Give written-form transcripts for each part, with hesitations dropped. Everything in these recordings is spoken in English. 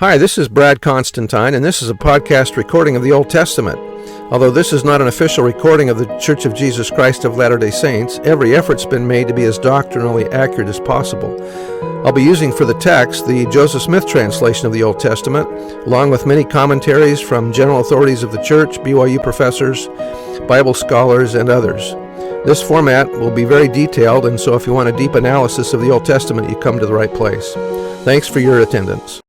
Hi, this is Brad Constantine, and this is a podcast recording of the Old Testament. Although this is not an official recording of the Church of Jesus Christ of Latter-day Saints, every effort's been made to be as doctrinally accurate as possible. I'll be using for the text the Joseph Smith translation of the Old Testament, along with many commentaries from general authorities of the Church, BYU professors, Bible scholars, and others. This format will be very detailed, and so if you want a deep analysis of the Old Testament, you come to the right place. Thanks for your attendance.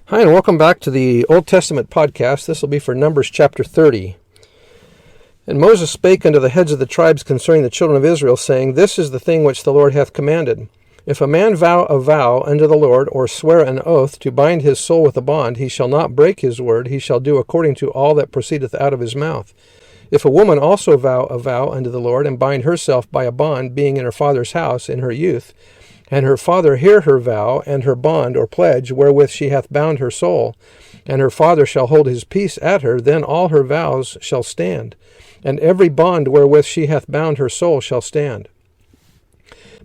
Hi, and welcome back to the Old Testament podcast. This will be for Numbers chapter 30. And Moses spake unto the heads of the tribes concerning the children of Israel, saying, This is the thing which the Lord hath commanded. If a man vow a vow unto the Lord, or swear an oath to bind his soul with a bond, he shall not break his word, he shall do according to all that proceedeth out of his mouth. If a woman also vow a vow unto the Lord, and bind herself by a bond, being in her father's house in her youth, and her father hear her vow, and her bond or pledge, wherewith she hath bound her soul, and her father shall hold his peace at her, then all her vows shall stand, and every bond wherewith she hath bound her soul shall stand.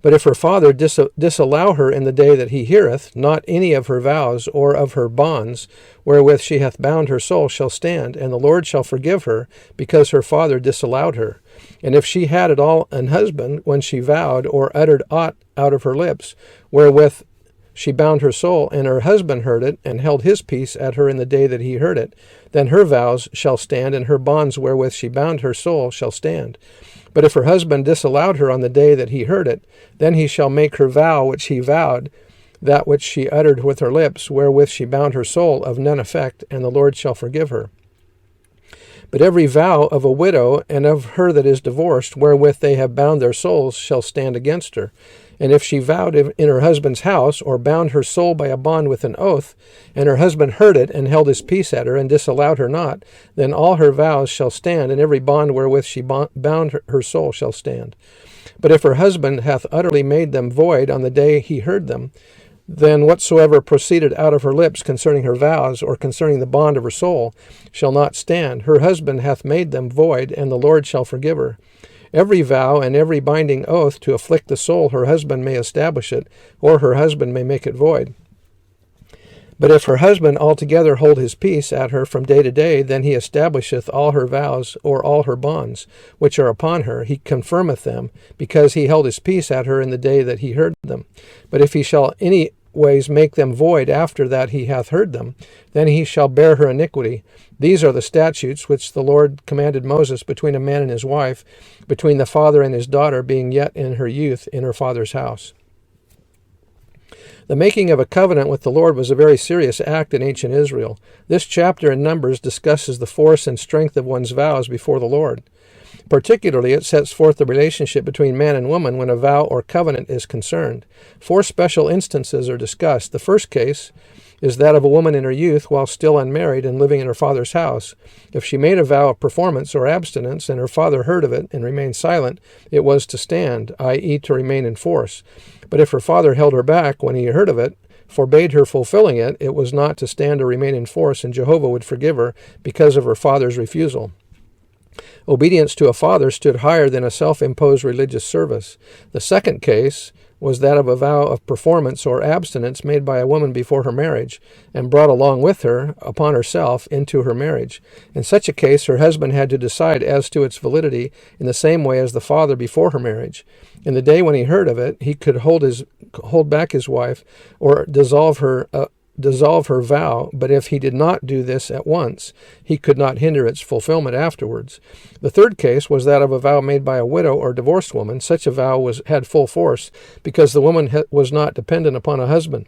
But if her father disallow her in the day that he heareth, not any of her vows or of her bonds wherewith she hath bound her soul shall stand, and the Lord shall forgive her, because her father disallowed her. And if she had at all an husband, when she vowed or uttered aught out of her lips, wherewith she bound her soul, and her husband heard it, and held his peace at her in the day that he heard it, then her vows shall stand, and her bonds wherewith she bound her soul shall stand. But if her husband disallowed her on the day that he heard it, then he shall make her vow which he vowed, that which she uttered with her lips, wherewith she bound her soul, of none effect, and the Lord shall forgive her. But every vow of a widow and of her that is divorced, wherewith they have bound their souls, shall stand against her. And if she vowed in her husband's house, or bound her soul by a bond with an oath, and her husband heard it, and held his peace at her, and disallowed her not, then all her vows shall stand, and every bond wherewith she bound her soul shall stand. But if her husband hath utterly made them void on the day he heard them, then whatsoever proceeded out of her lips concerning her vows, or concerning the bond of her soul, shall not stand. Her husband hath made them void, and the Lord shall forgive her. Every vow and every binding oath to afflict the soul, her husband may establish it, or her husband may make it void. But if her husband altogether hold his peace at her from day to day, then he establisheth all her vows, or all her bonds, which are upon her. He confirmeth them, because he held his peace at her in the day that he heard them. But if he shall any ways make them void after that he hath heard them, then he shall bear her iniquity. These are the statutes which the Lord commanded Moses between a man and his wife, between the father and his daughter, being yet in her youth in her father's house. The making of a covenant with the Lord was a very serious act in ancient Israel. This chapter in Numbers discusses the force and strength of one's vows before the Lord. Particularly, it sets forth the relationship between man and woman when a vow or covenant is concerned. 4 special instances are discussed. The first case is that of a woman in her youth while still unmarried and living in her father's house. If she made a vow of performance or abstinence and her father heard of it and remained silent, it was to stand, i.e. to remain in force. But if her father held her back when he heard of it, forbade her fulfilling it, it was not to stand or remain in force, and Jehovah would forgive her because of her father's refusal. Obedience to a father stood higher than a self-imposed religious service. The second case was that of a vow of performance or abstinence made by a woman before her marriage, and brought along with her, upon herself, into her marriage. In such a case, her husband had to decide as to its validity in the same way as the father before her marriage. In the day when he heard of it, he could hold back his wife, or dissolve her vow, but if he did not do this at once, he could not hinder its fulfillment afterwards. The third case was that of a vow made by a widow or divorced woman. Such a vow had full force, because the woman was not dependent upon a husband.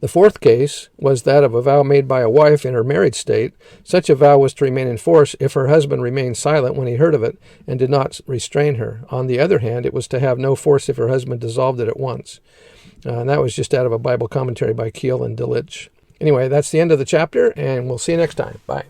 The fourth case was that of a vow made by a wife in her married state. Such a vow was to remain in force if her husband remained silent when he heard of it and did not restrain her. On the other hand, it was to have no force if her husband dissolved it at once. And that was just out of a Bible commentary by Keel and Delitzsch. Anyway, that's the end of the chapter, and we'll see you next time. Bye.